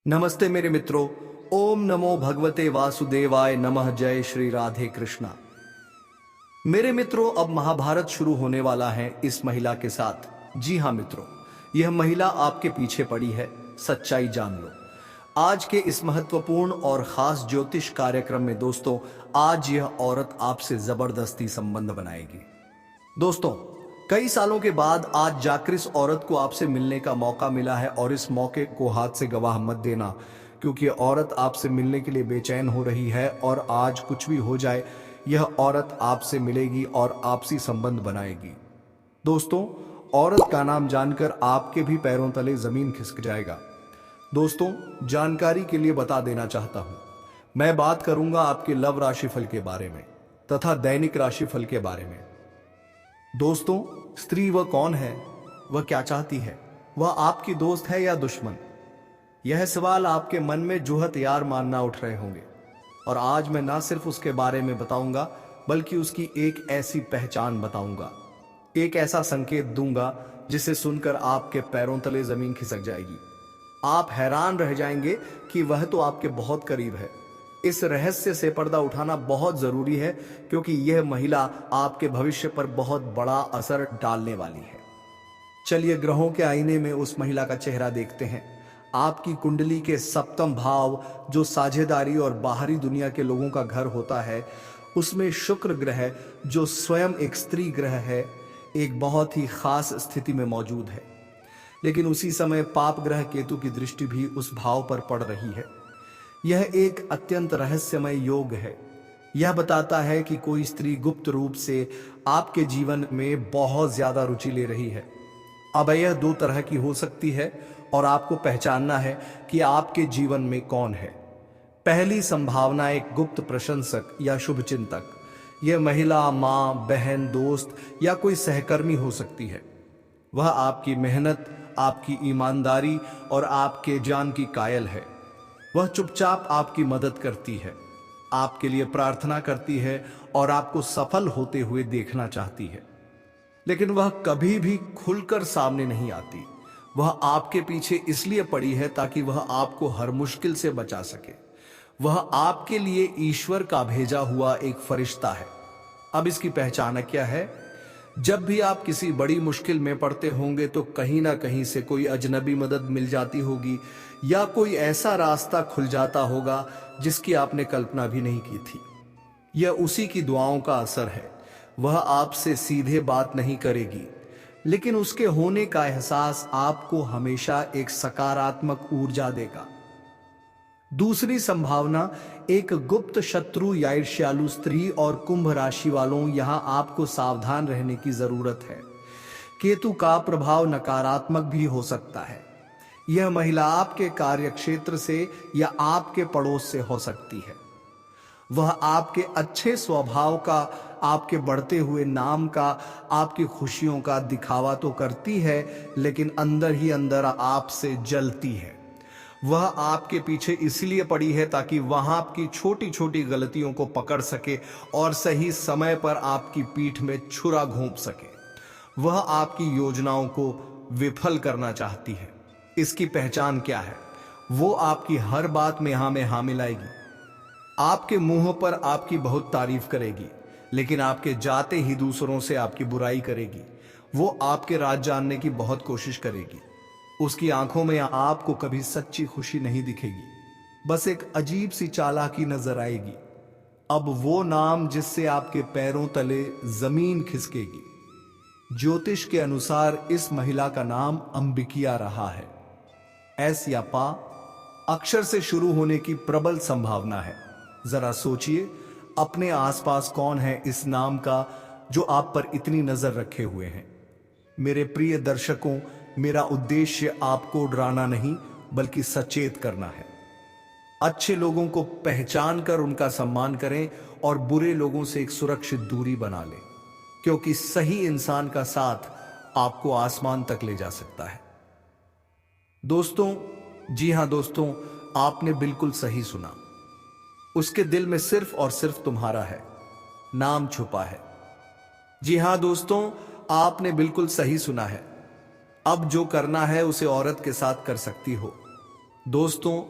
नमस्ते मेरे मित्रों। ओम नमो भगवते वासुदेवाय नमः। जय श्री राधे कृष्णा। मेरे मित्रों, अब महाभारत शुरू होने वाला है इस महिला के साथ। जी हाँ मित्रों, यह महिला आपके पीछे पड़ी है। सच्चाई जान लो। आज के इस महत्वपूर्ण और खास ज्योतिष कार्यक्रम में दोस्तों, आज यह औरत आपसे जबरदस्ती संबंध बनाएगी। दोस्तों, कई सालों के बाद आज जाकर इस औरत को आपसे मिलने का मौका मिला है, और इस मौके को हाथ से गवाह मत देना, क्योंकि औरत आपसे मिलने के लिए बेचैन हो रही है। और आज कुछ भी हो जाए, यह औरत आपसे मिलेगी और आपसी संबंध बनाएगी। दोस्तों, औरत का नाम जानकर आपके भी पैरों तले जमीन खिसक जाएगा। दोस्तों, जानकारी के लिए बता देना चाहता हूं, मैं बात करूंगा आपके लव राशिफल के बारे में तथा दैनिक राशिफल के बारे में। दोस्तों, स्त्री वह कौन है, वह क्या चाहती है, वह आपकी दोस्त है या दुश्मन? यह सवाल आपके मन में जुहत यार मानना उठ रहे होंगे। और आज मैं ना सिर्फ उसके बारे में बताऊंगा, बल्कि उसकी एक ऐसी पहचान बताऊंगा, एक ऐसा संकेत दूंगा जिसे सुनकर आपके पैरों तले जमीन खिसक जाएगी। आप हैरान रह जाएंगे कि वह तो आपके बहुत करीब है। इस रहस्य से पर्दा उठाना बहुत जरूरी है, क्योंकि यह महिला आपके भविष्य पर बहुत बड़ा असर डालने वाली है। चलिए ग्रहों के आईने में उस महिला का चेहरा देखते हैं। आपकी कुंडली के सप्तम भाव, जो साझेदारी और बाहरी दुनिया के लोगों का घर होता है, उसमें शुक्र ग्रह, जो स्वयं एक स्त्री ग्रह है, एक बहुत ही खास स्थिति में मौजूद है। लेकिन उसी समय पाप ग्रह केतु की दृष्टि भी उस भाव पर पड़ रही है। यह एक अत्यंत रहस्यमय योग है। यह बताता है कि कोई स्त्री गुप्त रूप से आपके जीवन में बहुत ज्यादा रुचि ले रही है। अब यह दो तरह की हो सकती है, और आपको पहचानना है कि आपके जीवन में कौन है। पहली संभावना एक गुप्त प्रशंसक या शुभचिंतक। यह महिला माँ, बहन, दोस्त या कोई सहकर्मी हो सकती है। वह आपकी मेहनत, आपकी ईमानदारी और आपके ज्ञान की कायल है। वह चुपचाप आपकी मदद करती है, आपके लिए प्रार्थना करती है और आपको सफल होते हुए देखना चाहती है। लेकिन वह कभी भी खुलकर सामने नहीं आती। वह आपके पीछे इसलिए पड़ी है ताकि वह आपको हर मुश्किल से बचा सके। वह आपके लिए ईश्वर का भेजा हुआ एक फरिश्ता है। अब इसकी पहचान क्या है? जब भी आप किसी बड़ी मुश्किल में पड़ते होंगे, तो कहीं ना कहीं से कोई अजनबी मदद मिल जाती होगी, या कोई ऐसा रास्ता खुल जाता होगा जिसकी आपने कल्पना भी नहीं की थी। यह उसी की दुआओं का असर है। वह आपसे सीधे बात नहीं करेगी, लेकिन उसके होने का एहसास आपको हमेशा एक सकारात्मक ऊर्जा देगा। दूसरी संभावना एक गुप्त शत्रु या ईर्ष्यालु स्त्री, और कुंभ राशि वालों, यहां आपको सावधान रहने की जरूरत है। केतु का प्रभाव नकारात्मक भी हो सकता है। यह महिला आपके कार्य क्षेत्र से या आपके पड़ोस से हो सकती है। वह आपके अच्छे स्वभाव का, आपके बढ़ते हुए नाम का, आपकी खुशियों का दिखावा तो करती है, लेकिन अंदर ही अंदर आपसे जलती है। वह आपके पीछे इसलिए पड़ी है ताकि वह आपकी छोटी छोटी गलतियों को पकड़ सके और सही समय पर आपकी पीठ में छुरा घोंप सके। वह आपकी योजनाओं को विफल करना चाहती है। इसकी पहचान क्या है? वो आपकी हर बात में हाँ मिलाएगी। आपके मुंह पर आपकी बहुत तारीफ करेगी, लेकिन आपके जाते ही दूसरों से आपकी बुराई करेगी। वो आपके राज जानने की बहुत कोशिश करेगी। उसकी आंखों में आपको कभी सच्ची खुशी नहीं दिखेगी, बस एक अजीब सी चालाकी नजर आएगी। अब वो नाम जिससे आपके पैरों तले जमीन खिसकेगी। ज्योतिष के अनुसार इस महिला का नाम अंबिकिया रहा है। एस या पा अक्षर से शुरू होने की प्रबल संभावना है। जरा सोचिए, अपने आसपास कौन है इस नाम का जो आप पर इतनी नजर रखे हुए हैं। मेरे प्रिय दर्शकों, मेरा उद्देश्य आपको डराना नहीं, बल्कि सचेत करना है। अच्छे लोगों को पहचान कर उनका सम्मान करें, और बुरे लोगों से एक सुरक्षित दूरी बना लें, क्योंकि सही इंसान का साथ आपको आसमान तक ले जा सकता है। दोस्तों, जी हां दोस्तों, आपने बिल्कुल सही सुना। उसके दिल में सिर्फ और सिर्फ तुम्हारा है नाम छुपा है। जी हां दोस्तों, आपने बिल्कुल सही सुना है। अब जो करना है उसे औरत के साथ कर सकती हो। दोस्तों,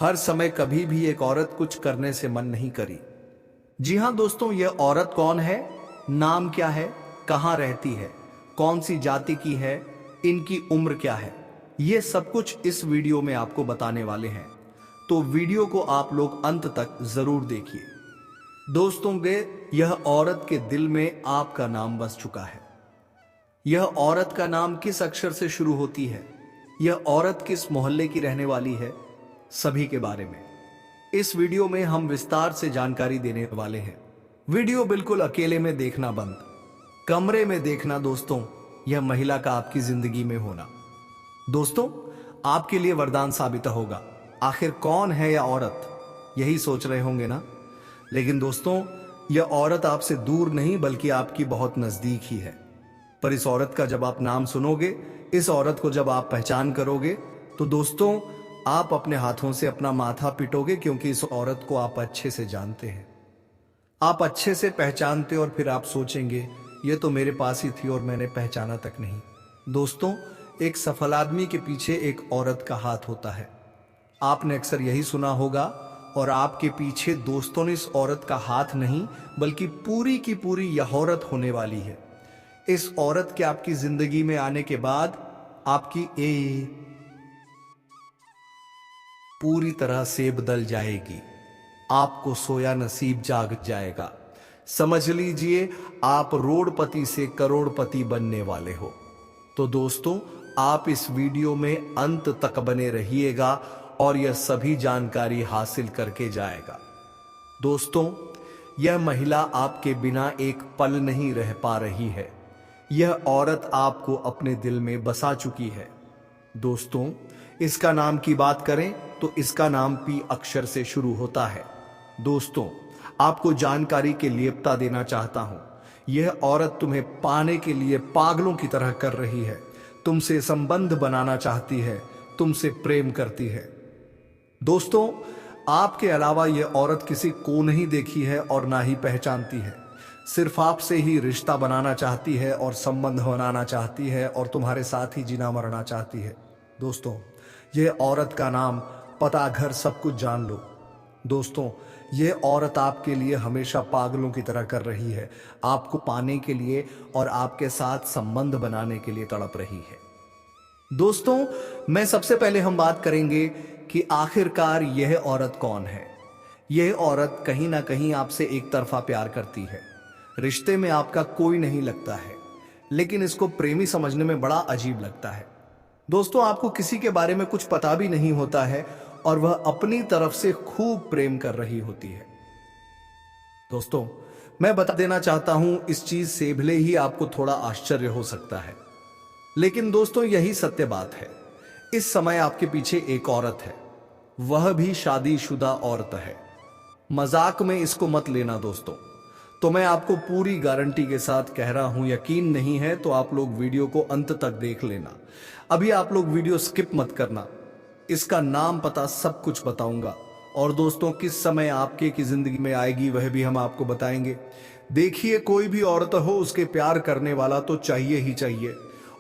हर समय कभी भी एक औरत कुछ करने से मन नहीं करी। जी हां दोस्तों, यह औरत कौन है, नाम क्या है, कहां रहती है, कौन सी जाति की है, इनकी उम्र क्या है, यह सब कुछ इस वीडियो में आपको बताने वाले हैं। तो वीडियो को आप लोग अंत तक जरूर देखिए। दोस्तों, यह औरत के दिल में आपका नाम बस चुका है। यह औरत का नाम किस अक्षर से शुरू होती है, यह औरत किस मोहल्ले की रहने वाली है, सभी के बारे में इस वीडियो में हम विस्तार से जानकारी देने वाले हैं। वीडियो बिल्कुल अकेले में देखना बंद, कमरे में देखना दोस्तों। यह महिला का आपकी जिंदगी में होना दोस्तों आपके लिए वरदान साबित होगा। आखिर कौन है यह औरत, यही सोच रहे होंगे ना। लेकिन दोस्तों, यह औरत आपसे दूर नहीं बल्कि आपकी बहुत नजदीक ही है। पर इस औरत का जब आप नाम सुनोगे, इस औरत को जब आप पहचान करोगे, तो दोस्तों आप अपने हाथों से अपना माथा पिटोगे, क्योंकि इस औरत को आप अच्छे से जानते हैं, आप अच्छे से पहचानते, और फिर आप सोचेंगे ये तो मेरे पास ही थी और मैंने पहचाना तक नहीं। दोस्तों, एक सफल आदमी के पीछे एक औरत का हाथ होता है। आपने अक्सर यही सुना होगा, और आपके पीछे दोस्तों ने इस औरत का हाथ नहीं बल्कि पूरी की पूरी यह औरत होने वाली है। इस औरत के आपकी जिंदगी में आने के बाद आपकी पूरी तरह से बदल जाएगी। आपको सोया नसीब जाग जाएगा। समझ लीजिए आप रोडपति से करोड़पति बनने वाले हो। तो दोस्तों, आप इस वीडियो में अंत तक बने रहिएगा और यह सभी जानकारी हासिल करके जाएगा। दोस्तों, यह महिला आपके बिना एक पल नहीं रह पा रही है। यह औरत आपको अपने दिल में बसा चुकी है। दोस्तों, इसका नाम की बात करें तो इसका नाम पी अक्षर से शुरू होता है। दोस्तों, आपको जानकारी के लिप्ता देना चाहता हूं। यह औरत तुम्हें पाने के लिए पागलों की तरह कर रही है, तुमसे संबंध बनाना चाहती है, तुमसे प्रेम करती है। दोस्तों, आपके अलावा यह औरत किसी को नहीं देखी है और ना ही पहचानती है। सिर्फ आपसे ही रिश्ता बनाना चाहती है और संबंध बनाना चाहती है और तुम्हारे साथ ही जीना मरना चाहती है। दोस्तों, यह औरत का नाम, पता, घर सब कुछ जान लो। दोस्तों, यह औरत आपके लिए हमेशा पागलों की तरह कर रही है, आपको पाने के लिए और आपके साथ संबंध बनाने के लिए तड़प रही है। दोस्तों, मैं सबसे पहले हम बात करेंगे कि आखिरकार यह औरत कौन है। यह औरत कहीं ना कहीं आपसे एक तरफा प्यार करती है। रिश्ते में आपका कोई नहीं लगता है, लेकिन इसको प्रेमी समझने में बड़ा अजीब लगता है। दोस्तों, आपको किसी के बारे में कुछ पता भी नहीं होता है और वह अपनी तरफ से खूब प्रेम कर रही होती है। दोस्तों, मैं बता देना चाहता हूं, इस चीज से भले ही आपको थोड़ा आश्चर्य हो सकता है, लेकिन दोस्तों यही सत्य बात है। इस समय आपके पीछे एक औरत है, वह भी शादीशुदा औरत है। मजाक में इसको मत लेना दोस्तों। तो मैं आपको पूरी गारंटी के साथ कह रहा हूं, यकीन नहीं है तो आप लोग वीडियो को अंत तक देख लेना। अभी आप लोग वीडियो स्किप मत करना। इसका नाम, पता, सब कुछ बताऊंगा। और दोस्तों, किस समय आपके की जिंदगी में आएगी वह भी हम आपको बताएंगे। देखिए, कोई भी औरत हो, उसके प्यार करने वाला तो चाहिए ही चाहिए।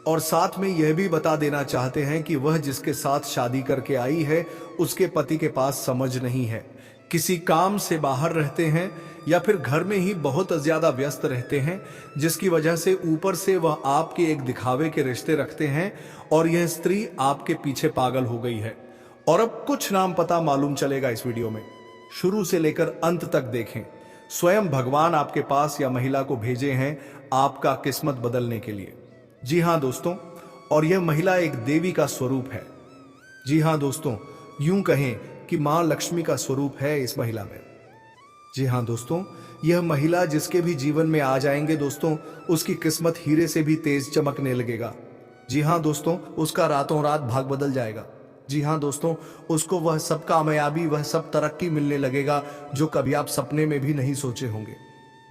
और साथ में यह भी बता देना चाहते हैं कि वह जिसके साथ शादी करके आई है, उसके पति के पास समझ नहीं है, किसी काम से बाहर रहते हैं या फिर घर में ही बहुत ज्यादा व्यस्त रहते हैं, जिसकी वजह से ऊपर से वह आपके एक दिखावे के रिश्ते रखते हैं और यह स्त्री आपके पीछे पागल हो गई है। और अब कुछ नाम पता मालूम चलेगा इस वीडियो में, शुरू से लेकर अंत तक देखें। स्वयं भगवान आपके पास या महिला को भेजे हैं आपका किस्मत बदलने के लिए। जी हां दोस्तों, और यह महिला एक देवी का स्वरूप है। जी हां दोस्तों, यूं कहें कि मां लक्ष्मी का स्वरूप है इस महिला में। जी हां दोस्तों, यह महिला जिसके भी जीवन में आ जाएंगे दोस्तों, उसकी किस्मत हीरे से भी तेज चमकने लगेगा। जी हां दोस्तों, उसका रातों रात भाग बदल जाएगा। जी हां दोस्तों, उसको वह सब कामयाबी, वह सब तरक्की मिलने लगेगा जो कभी आप सपने में भी नहीं सोचे होंगे।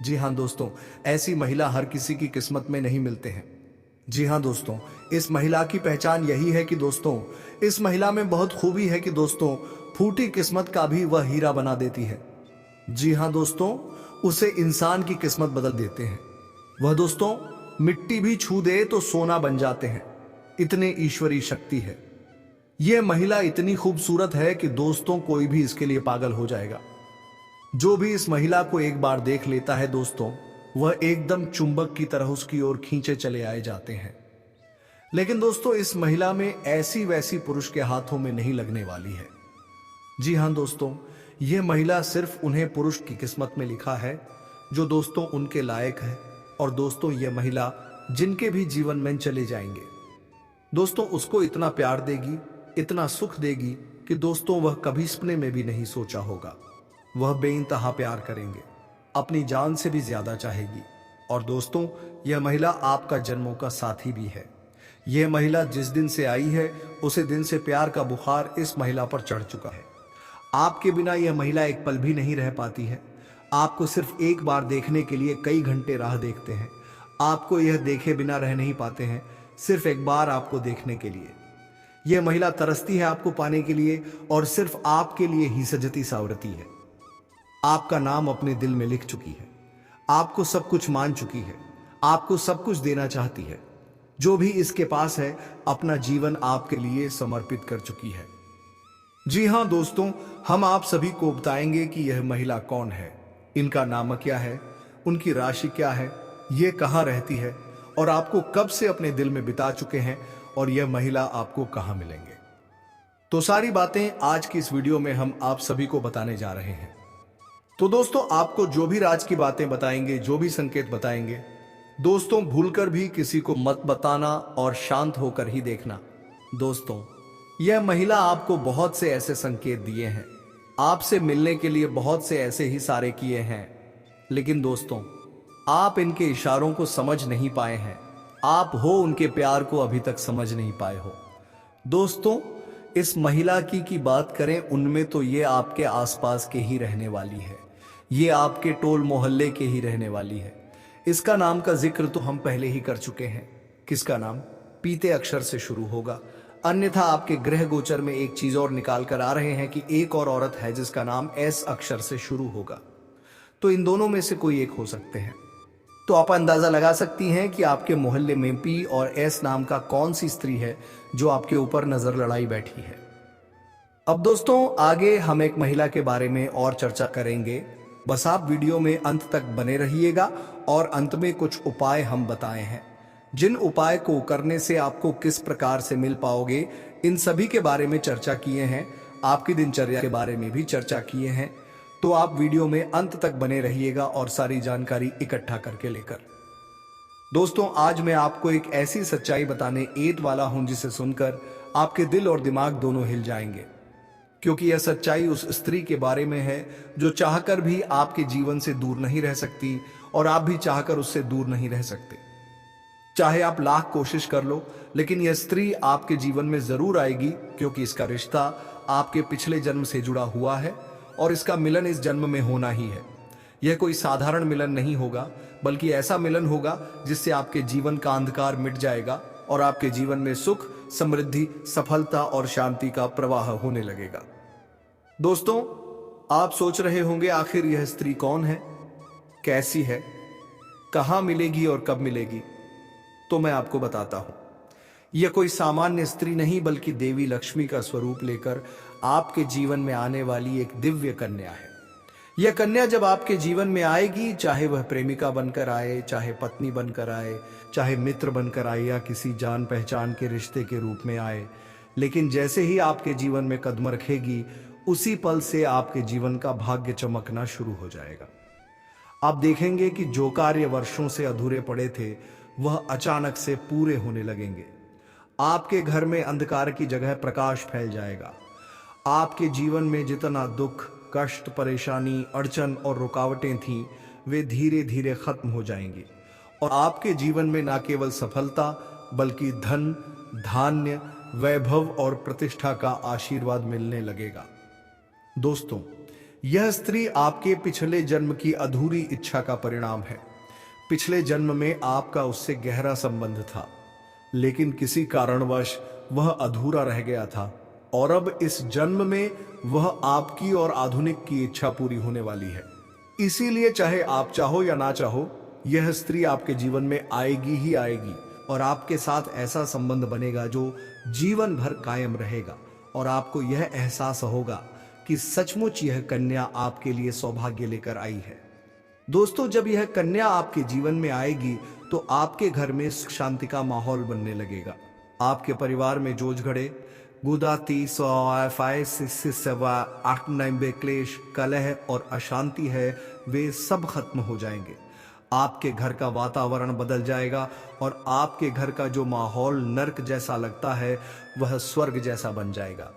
जी हां दोस्तों, ऐसी महिला हर किसी की किस्मत में नहीं मिलते हैं। जी हां दोस्तों, इस महिला की पहचान यही है कि दोस्तों, इस महिला में बहुत खूबी है कि दोस्तों, फूटी किस्मत का भी वह हीरा बना देती है। जी हां दोस्तों, उसे इंसान की किस्मत बदल देते हैं। वह दोस्तों मिट्टी भी छू दे तो सोना बन जाते हैं, इतने ईश्वरी शक्ति है। यह महिला इतनी खूबसूरत है कि दोस्तों कोई भी इसके लिए पागल हो जाएगा। जो भी इस महिला को एक बार देख लेता है दोस्तों, वह एकदम चुंबक की तरह उसकी ओर खींचे चले आए जाते हैं। लेकिन दोस्तों, इस महिला में ऐसी वैसी पुरुष के हाथों में नहीं लगने वाली है। जी हां दोस्तों, यह महिला सिर्फ उन्हें पुरुष की किस्मत में लिखा है जो दोस्तों उनके लायक है। और दोस्तों, यह महिला जिनके भी जीवन में चले जाएंगे दोस्तों, उसको इतना प्यार देगी, इतना सुख देगी कि दोस्तों वह कभी सपने में भी नहीं सोचा होगा। वह बेइंतहा प्यार करेंगे, अपनी जान से भी ज्यादा चाहेगी। और दोस्तों, यह महिला आपका जन्मों का साथी भी है। यह महिला जिस दिन से आई है उसी दिन से प्यार का बुखार इस महिला पर चढ़ चुका है। आपके बिना यह महिला एक पल भी नहीं रह पाती है। आपको सिर्फ एक बार देखने के लिए कई घंटे राह देखते हैं। आपको यह देखे बिना रह नहीं पाते हैं, सिर्फ एक बार आपको देखने के लिए। यह महिला तरसती है आपको पाने के लिए और सिर्फ आपके लिए ही सजती सावरती है। आपका नाम अपने दिल में लिख चुकी है, आपको सब कुछ मान चुकी है, आपको सब कुछ देना चाहती है। जो भी इसके पास है अपना जीवन आपके लिए समर्पित कर चुकी है। जी हां दोस्तों, हम आप सभी को बताएंगे कि यह महिला कौन है, इनका नाम क्या है, उनकी राशि क्या है, ये कहां रहती है और आपको कब से अपने दिल में बिता चुके हैं और यह महिला आपको कहां मिलेंगे। तो सारी बातें आज की इस वीडियो में हम आप सभी को बताने जा रहे हैं। तो दोस्तों, आपको जो भी राज की बातें बताएंगे, जो भी संकेत बताएंगे दोस्तों, भूलकर भी किसी को मत बताना और शांत होकर ही देखना। दोस्तों, यह महिला आपको बहुत से ऐसे संकेत दिए हैं, आपसे मिलने के लिए बहुत से ऐसे ही सारे किए हैं, लेकिन दोस्तों आप इनके इशारों को समझ नहीं पाए हैं। आप हो उनके प्यार को अभी तक समझ नहीं पाए हो। दोस्तों, इस महिला की बात करें, उनमें तो ये आपके आसपास के ही रहने वाली है, ये आपके टोल मोहल्ले के ही रहने वाली है। इसका नाम का जिक्र तो हम पहले ही कर चुके हैं। किसका नाम? पीते अक्षर से शुरू होगा। अन्यथा आपके ग्रह गोचर में एक चीज और निकाल कर आ रहे हैं कि एक और औरत है जिसका नाम एस अक्षर से शुरू होगा। तो इन दोनों में से कोई एक हो सकते हैं। तो आप अंदाजा लगा सकती हैं कि आपके मोहल्ले में पी और एस नाम का कौन सी स्त्री है जो आपके ऊपर नजर लड़ाई बैठी है। अब दोस्तों, आगे हम एक महिला के बारे में और चर्चा करेंगे। बस आप वीडियो में अंत तक बने रहिएगा और अंत में कुछ उपाय हम बताए हैं, जिन उपाय को करने से आपको किस प्रकार से मिल पाओगे, इन सभी के बारे में चर्चा किए हैं। आपकी दिनचर्या के बारे में भी चर्चा किए हैं। तो आप वीडियो में अंत तक बने रहिएगा और सारी जानकारी इकट्ठा करके लेकर। दोस्तों, आज मैं आपको एक ऐसी सच्चाई बताने ईद वाला हूं जिसे सुनकर आपके दिल और दिमाग दोनों हिल जाएंगे, क्योंकि यह सच्चाई उस स्त्री के बारे में है जो चाहकर भी आपके जीवन से दूर नहीं रह सकती और आप भी चाहकर उससे दूर नहीं रह सकते। चाहे आप लाख कोशिश कर लो, लेकिन यह स्त्री आपके जीवन में जरूर आएगी, क्योंकि इसका रिश्ता आपके पिछले जन्म से जुड़ा हुआ है और इसका मिलन इस जन्म में होना ही है। यह कोई साधारण मिलन नहीं होगा, बल्कि ऐसा मिलन होगा जिससे आपके जीवन का अंधकार मिट जाएगा और आपके जीवन में सुख, समृद्धि, सफलता और शांति का प्रवाह होने लगेगा। दोस्तों, आप सोच रहे होंगे आखिर यह स्त्री कौन है, कैसी है, कहां मिलेगी और कब मिलेगी। तो मैं आपको बताता हूं। यह कोई सामान्य स्त्री नहीं, बल्कि देवी लक्ष्मी का स्वरूप लेकर आपके जीवन में आने वाली एक दिव्य कन्या है। यह कन्या जब आपके जीवन में आएगी, चाहे वह प्रेमिका बनकर आए, चाहे पत्नी बनकर आए, चाहे मित्र बनकर आए या किसी जान पहचान के रिश्ते के रूप में आए, लेकिन जैसे ही आपके जीवन में कदम रखेगी, उसी पल से आपके जीवन का भाग्य चमकना शुरू हो जाएगा। आप देखेंगे कि जो कार्य वर्षों से अधूरे पड़े थे, वह अचानक से पूरे होने लगेंगे। आपके घर में अंधकार की जगह प्रकाश फैल जाएगा। आपके जीवन में जितना दुख, कष्ट, परेशानी, अड़चन और रुकावटें थीं, वे धीरे धीरे खत्म हो जाएंगी और आपके जीवन में न केवल सफलता, बल्कि धन, धान्य, वैभव और प्रतिष्ठा का आशीर्वाद मिलने लगेगा। दोस्तों, यह स्त्री आपके पिछले जन्म की अधूरी इच्छा का परिणाम है। पिछले जन्म में आपका उससे गहरा संबंध था, लेकिन किसी कारणवश वह अधूरा रह गया था और अब इस जन्म में वह आपकी और आधुनिक की इच्छा पूरी होने वाली है। इसीलिए चाहे आप चाहो या ना चाहो, यह स्त्री आपके जीवन में आएगी ही आएगी और आपके साथ ऐसा संबंध बनेगा जो जीवन भर कायम रहेगा। और आपको यह एहसास होगा कि सचमुच यह कन्या आपके लिए सौभाग्य लेकर आई है। दोस्तों, जब यह कन्या आपके जीवन में आएगी तो आपके घर में सुख शांति का माहौल बनने लगेगा। आपके परिवार में जोज घड़े, गुदाती, क्लेश, कलह और अशांति है, वे सब खत्म हो जाएंगे। आपके घर का वातावरण बदल जाएगा और आपके घर का जो माहौल नर्क जैसा लगता है वह स्वर्ग जैसा बन जाएगा।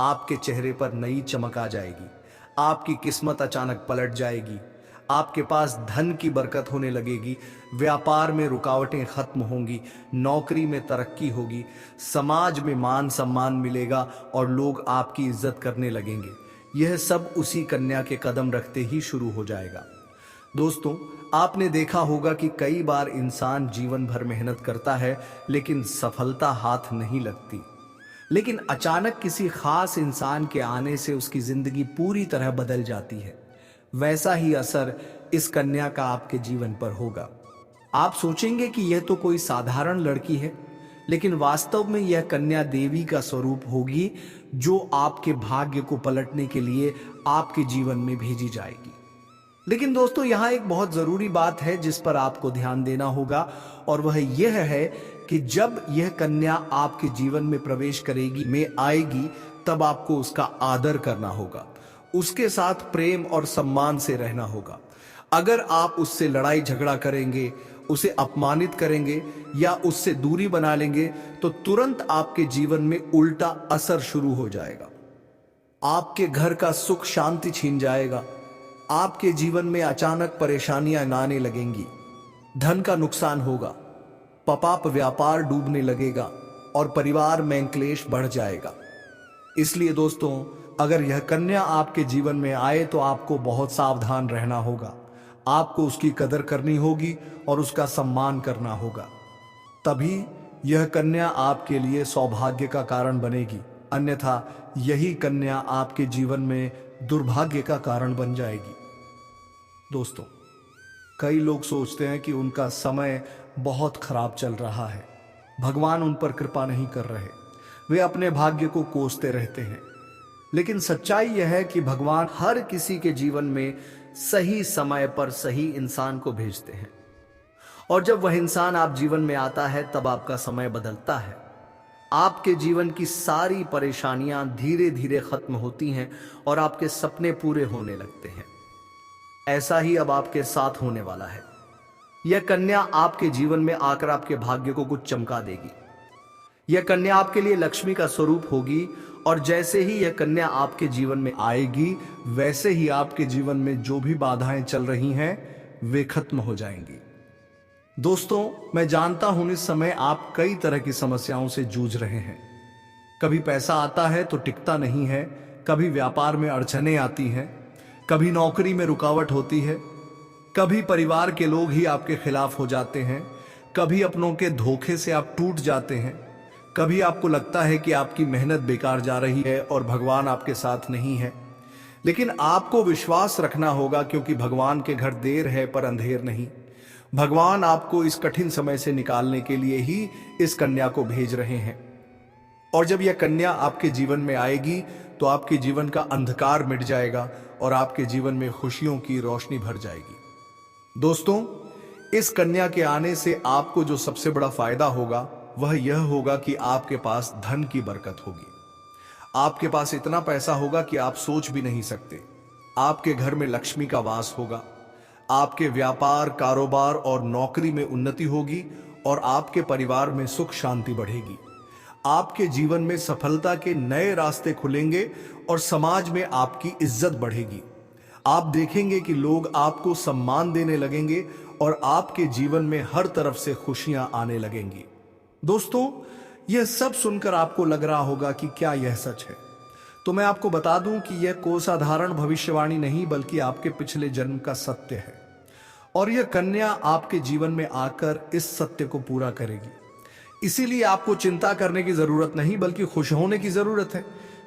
आपके चेहरे पर नई चमक आ जाएगी। आपकी किस्मत अचानक पलट जाएगी। आपके पास धन की बरकत होने लगेगी। व्यापार में रुकावटें खत्म होंगी। नौकरी में तरक्की होगी। समाज में मान सम्मान मिलेगा और लोग आपकी इज्जत करने लगेंगे। यह सब उसी कन्या के कदम रखते ही शुरू हो जाएगा। दोस्तों, आपने देखा होगा कि कई बार इंसान जीवन भर मेहनत करता है लेकिन सफलता हाथ नहीं लगती। लेकिन अचानक किसी खास इंसान के आने से उसकी जिंदगी पूरी तरह बदल जाती है। वैसा ही असर इस कन्या का आपके जीवन पर होगा। आप सोचेंगे कि यह तो कोई साधारण लड़की है, लेकिन वास्तव में यह कन्या देवी का स्वरूप होगी जो आपके भाग्य को पलटने के लिए आपके जीवन में भेजी जाएगी। लेकिन दोस्तों, यहां एक बहुत जरूरी बात है जिस पर आपको ध्यान देना होगा, और वह यह है कि जब यह कन्या आपके जीवन में प्रवेश करेगी, में आएगी, तब आपको उसका आदर करना होगा। उसके साथ प्रेम और सम्मान से रहना होगा। अगर आप उससे लड़ाई झगड़ा करेंगे, उसे अपमानित करेंगे या उससे दूरी बना लेंगे तो तुरंत आपके जीवन में उल्टा असर शुरू हो जाएगा। आपके घर का सुख शांति छीन जाएगा। आपके जीवन में अचानक परेशानियां आने लगेंगी। धन का नुकसान होगा। पाप व्यापार डूबने लगेगा और परिवार में क्लेश बढ़ जाएगा। इसलिए दोस्तों, अगर यह कन्या आपके जीवन में आए तो आपको बहुत सावधान रहना होगा। आपको उसकी कदर करनी होगी और उसका सम्मान करना होगा। तभी यह कन्या आपके लिए सौभाग्य का कारण बनेगी। अन्यथा यही कन्या आपके जीवन में दुर्भाग्य का कारण बन जाएगी। दोस्तों, कई लोग सोचते हैं कि उनका समय बहुत खराब चल रहा है, भगवान उन पर कृपा नहीं कर रहे, वे अपने भाग्य को कोसते रहते हैं। लेकिन सच्चाई यह है कि भगवान हर किसी के जीवन में सही समय पर सही इंसान को भेजते हैं, और जब वह इंसान आप जीवन में आता है तब आपका समय बदलता है। आपके जीवन की सारी परेशानियां धीरे धीरे खत्म होती हैं और आपके सपने पूरे होने लगते हैं। ऐसा ही अब आपके साथ होने वाला है। यह कन्या आपके जीवन में आकर आपके भाग्य को कुछ चमका देगी। यह कन्या आपके लिए लक्ष्मी का स्वरूप होगी, और जैसे ही यह कन्या आपके जीवन में आएगी, वैसे ही आपके जीवन में जो भी बाधाएं चल रही हैं वे खत्म हो जाएंगी। दोस्तों, मैं जानता हूं इस समय आप कई तरह की समस्याओं से जूझ रहे हैं। कभी पैसा आता है तो टिकता नहीं है, कभी व्यापार में अड़चनें आती हैं, कभी नौकरी में रुकावट होती है, कभी परिवार के लोग ही आपके खिलाफ हो जाते हैं, कभी अपनों के धोखे से आप टूट जाते हैं, कभी आपको लगता है कि आपकी मेहनत बेकार जा रही है और भगवान आपके साथ नहीं है। लेकिन आपको विश्वास रखना होगा, क्योंकि भगवान के घर देर है पर अंधेर नहीं। भगवान आपको इस कठिन समय से निकालने के लिए ही इस कन्या को भेज रहे हैं। और जब यह कन्या आपके जीवन में आएगी तो आपके जीवन का अंधकार मिट जाएगा और आपके जीवन में खुशियों की रोशनी भर जाएगी। दोस्तों, इस कन्या के आने से आपको जो सबसे बड़ा फायदा होगा वह यह होगा कि आपके पास धन की बरकत होगी। आपके पास इतना पैसा होगा कि आप सोच भी नहीं सकते। आपके घर में लक्ष्मी का वास होगा। आपके व्यापार, कारोबार और नौकरी में उन्नति होगी और आपके परिवार में सुख शांति बढ़ेगी। आपके जीवन में सफलता के नए रास्ते खुलेंगे और समाज में आपकी इज्जत बढ़ेगी। आप देखेंगे कि लोग आपको सम्मान देने लगेंगे और आपके जीवन में हर तरफ से खुशियां आने लगेंगी। दोस्तों, यह सब सुनकर आपको लग रहा होगा कि क्या यह सच है? तो मैं आपको बता दूं कि यह कोई साधारण भविष्यवाणी नहीं, बल्कि आपके पिछले जन्म का सत्य है। और यह कन्या आपके जीवन में आकर इस सत्य को पूरा करेगी। इसीलिए आपको चिंता करने की जरूरत नहीं, बल्कि खुश होने की जरूरत है,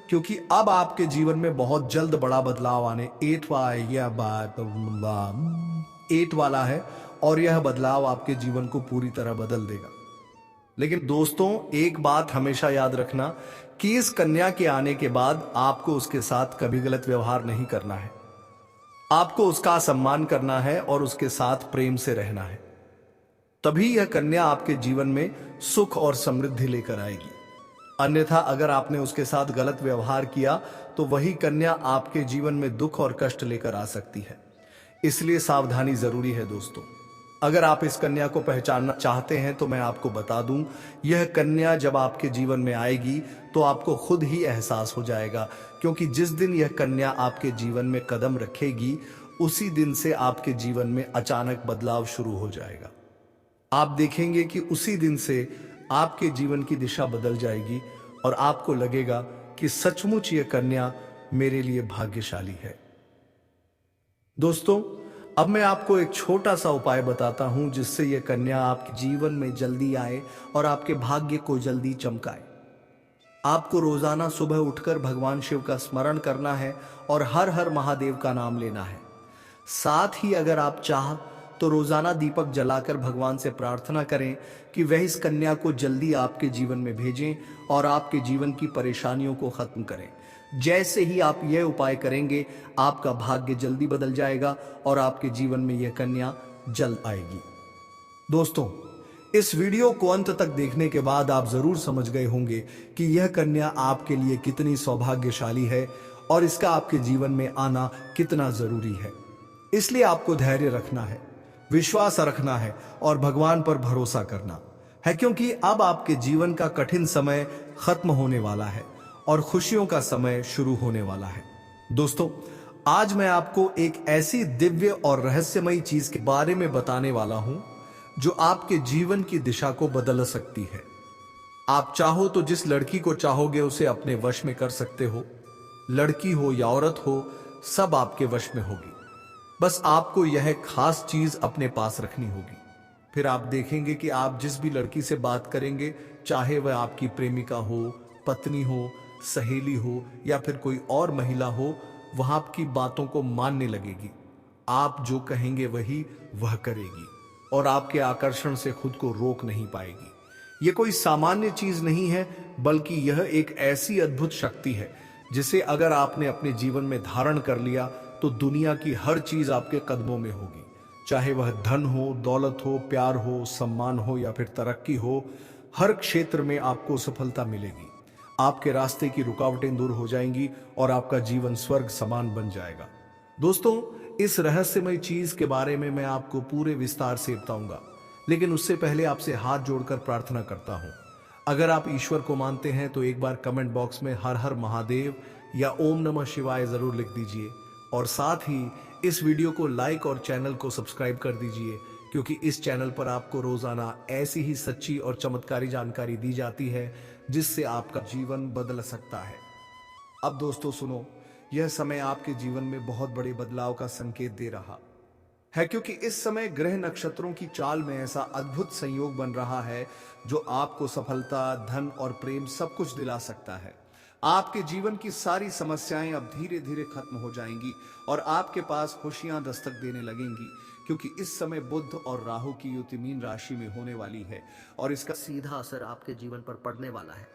क्योंकि अब आपके जीवन में बहुत जल्द बड़ा बदलाव आने एट वाला है, और यह बदलाव आपके जीवन को पूरी तरह बदल देगा। लेकिन दोस्तों, एक बात हमेशा याद रखना कि इस कन्या के आने के बाद आपको उसके साथ कभी गलत व्यवहार नहीं करना है। आपको उसका सम्मान करना है और उसके साथ प्रेम से रहना है। तभी यह कन्या आपके जीवन में सुख और समृद्धि लेकर आएगी। अन्यथा अगर आपने उसके साथ गलत व्यवहार किया तो वही कन्या आपके जीवन में दुख और कष्ट लेकर आ सकती है। इसलिए सावधानी जरूरी है दोस्तों। अगर आप इस कन्या को पहचानना चाहते हैं तो मैं आपको बता दूं, यह कन्या जब आपके जीवन में आएगी तो आपको खुद ही एहसास हो जाएगा, क्योंकि जिस दिन यह कन्या आपके जीवन में कदम रखेगी उसी दिन से आपके जीवन में अचानक बदलाव शुरू हो जाएगा। आप देखेंगे कि उसी दिन से आपके जीवन की दिशा बदल जाएगी और आपको लगेगा कि सचमुच यह कन्या मेरे लिए भाग्यशाली है। दोस्तों, अब मैं आपको एक छोटा सा उपाय बताता हूं जिससे यह कन्या आपके जीवन में जल्दी आए और आपके भाग्य को जल्दी चमकाए। आपको रोजाना सुबह उठकर भगवान शिव का स्मरण करना है और हर हर महादेव का नाम लेना है। साथ ही अगर आप चाह तो रोजाना दीपक जलाकर भगवान से प्रार्थना करें कि वह इस कन्या को जल्दी आपके जीवन में भेजें और आपके जीवन की परेशानियों को खत्म करें। जैसे ही आप यह उपाय करेंगे, आपका भाग्य जल्दी बदल जाएगा और आपके जीवन में यह कन्या जल्द आएगी। दोस्तों, इस वीडियो को अंत तक देखने के बाद आप जरूर समझ गए होंगे कि यह कन्या आपके लिए कितनी सौभाग्यशाली है और इसका आपके जीवन में आना कितना जरूरी है। इसलिए आपको धैर्य रखना है, विश्वास रखना है और भगवान पर भरोसा करना है, क्योंकि अब आपके जीवन का कठिन समय खत्म होने वाला है और खुशियों का समय शुरू होने वाला है। दोस्तों, आज मैं आपको एक ऐसी दिव्य और रहस्यमयी चीज के बारे में बताने वाला हूं जो आपके जीवन की दिशा को बदल सकती है। आप चाहो तो जिस लड़की को चाहोगे उसे अपने वश में कर सकते हो। लड़की हो या औरत हो, सब आपके वश में होगी। बस आपको यह खास चीज अपने पास रखनी होगी। फिर आप देखेंगे कि आप जिस भी लड़की से बात करेंगे, चाहे वह आपकी प्रेमिका हो, पत्नी हो, सहेली हो या फिर कोई और महिला हो, वह आपकी बातों को मानने लगेगी। आप जो कहेंगे वही वह करेगी और आपके आकर्षण से खुद को रोक नहीं पाएगी। यह कोई सामान्य चीज नहीं है, बल्कि यह एक ऐसी अद्भुत शक्ति है जिसे अगर आपने अपने जीवन में धारण कर लिया तो दुनिया की हर चीज आपके कदमों में होगी। चाहे वह धन हो, दौलत हो, प्यार हो, सम्मान हो या फिर तरक्की हो, हर क्षेत्र में आपको सफलता मिलेगी। आपके रास्ते की रुकावटें दूर हो जाएंगी और आपका जीवन स्वर्ग समान बन जाएगा। दोस्तों, इस रहस्यमय चीज के बारे में मैं आपको पूरे विस्तार से बताऊंगा, लेकिन उससे पहले आपसे हाथ जोड़कर प्रार्थना करता हूं। अगर आप ईश्वर को मानते हैं तो एक बार कमेंट बॉक्स में हर हर महादेव या ओम नमः शिवाय जरूर लिख दीजिए और साथ ही इस वीडियो को लाइक और चैनल को सब्सक्राइब कर दीजिए, क्योंकि इस चैनल पर आपको रोजाना ऐसी ही सच्ची और चमत्कारी जानकारी दी जाती है जिससे आपका जीवन बदल सकता है। अब दोस्तों सुनो, यह समय आपके जीवन में बहुत बड़े बदलाव का संकेत दे रहा है, क्योंकि इस समय ग्रह नक्षत्रों की चाल में ऐसा अद्भुत संयोग बन रहा है जो आपको सफलता, धन और प्रेम सब कुछ दिला सकता है। आपके जीवन की सारी समस्याएं अब धीरे धीरे खत्म हो जाएंगी और आपके पास खुशियां दस्तक देने लगेंगी, क्योंकि इस समय बुध और राहु की युति मीन राशि में होने वाली है और इसका सीधा असर आपके जीवन पर पड़ने वाला है।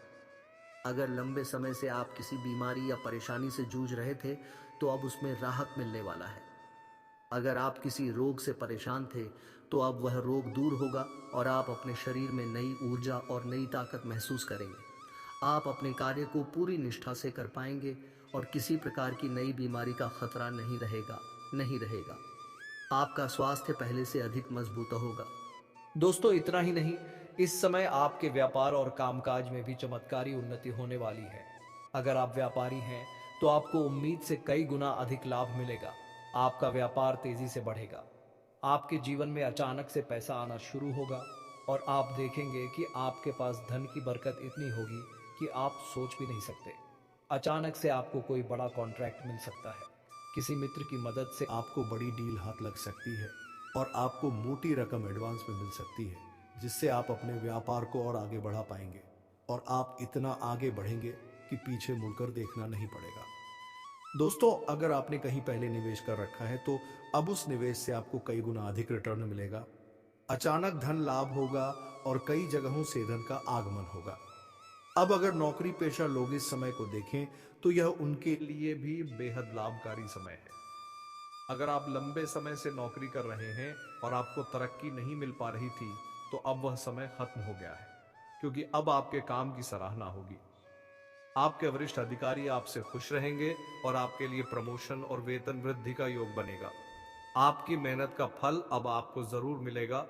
अगर लंबे समय से आप किसी बीमारी या परेशानी से जूझ रहे थे तो अब उसमें राहत मिलने वाला है। अगर आप किसी रोग से परेशान थे तो अब वह रोग दूर होगा और आप अपने शरीर में नई ऊर्जा और नई ताकत महसूस करेंगे। आप अपने कार्य को पूरी निष्ठा से कर पाएंगे और किसी प्रकार की नई बीमारी का खतरा नहीं रहेगा। आपका स्वास्थ्य पहले से अधिक मजबूत होगा। दोस्तों, इतना ही नहीं, इस समय आपके व्यापार और कामकाज में भी चमत्कारी उन्नति होने वाली है। अगर आप व्यापारी हैं तो आपको उम्मीद से कई गुना अधिक लाभ मिलेगा। आपका व्यापार तेजी से बढ़ेगा। आपके जीवन में अचानक से पैसा आना शुरू होगा और आप देखेंगे कि आपके पास धन की बरकत इतनी होगी कि आप सोच भी नहीं सकते। अचानक से आपको कोई बड़ा कॉन्ट्रैक्ट मिल सकता है। किसी मित्र की मदद से आपको बड़ी डील हाथ लग सकती है और आपको मोटी रकम एडवांस में मिल सकती है, जिससे आप अपने व्यापार को और आगे बढ़ा पाएंगे और आप इतना आगे बढ़ेंगे कि पीछे मुड़कर देखना नहीं पड़ेगा। दोस्तों, अगर आपने कहीं पहले निवेश कर रखा है तो अब उस निवेश से आपको कई गुना अधिक रिटर्न मिलेगा। अचानक धन लाभ होगा और कई जगहों से धन का आगमन होगा। अब अगर नौकरी पेशा लोग इस समय को देखें तो यह उनके लिए भी बेहद लाभकारी समय है। अगर आप लंबे समय से नौकरी कर रहे हैं और आपको तरक्की नहीं मिल पा रही थी, तो अब वह समय खत्म हो गया है, क्योंकि अब आपके काम की सराहना होगी। आपके वरिष्ठ अधिकारी आपसे खुश रहेंगे और आपके लिए प्रमोशन और वेतन वृद्धि का योग बनेगा। आपकी मेहनत का फल अब आपको जरूर मिलेगा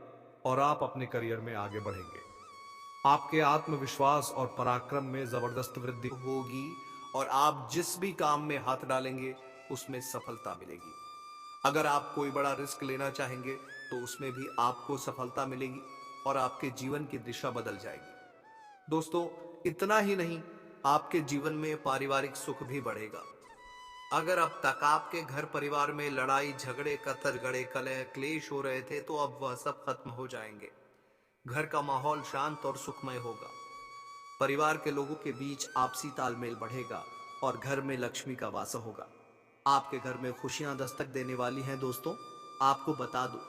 और आप अपने करियर में आगे बढ़ेंगे। आपके आत्मविश्वास और पराक्रम में जबरदस्त वृद्धि होगी और आप जिस भी काम में हाथ डालेंगे उसमें सफलता मिलेगी। अगर आप कोई बड़ा रिस्क लेना चाहेंगे तो उसमें भी आपको सफलता मिलेगी और आपके जीवन की दिशा बदल जाएगी। दोस्तों, इतना ही नहीं, आपके जीवन में पारिवारिक सुख भी बढ़ेगा। अगर अब तक आपके घर परिवार में लड़ाई झगड़े कतरगड़े कलह क्लेश हो रहे थे, तो अब वह सब खत्म हो जाएंगे। घर का माहौल शांत और सुखमय होगा। परिवार के लोगों के बीच आपसी तालमेल बढ़ेगा और घर में लक्ष्मी का वास होगा। आपके घर में खुशियां दस्तक देने वाली हैं। दोस्तों, आपको बता दूं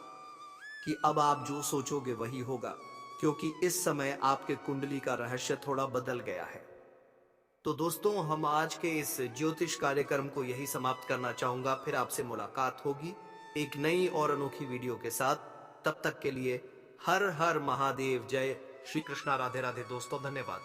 कि अब आप जो सोचोगे वही होगा, क्योंकि इस समय आपके कुंडली का रहस्य थोड़ा बदल गया है। तो दोस्तों, हम आज के इस ज्योतिष कार्यक्रम को यही समाप्त करना चाहूंगा। फिर आपसे मुलाकात होगी एक नई और अनोखी वीडियो के साथ। तब तक के लिए हर हर महादेव, जय श्री कृष्णा, राधे राधे दोस्तों, धन्यवाद।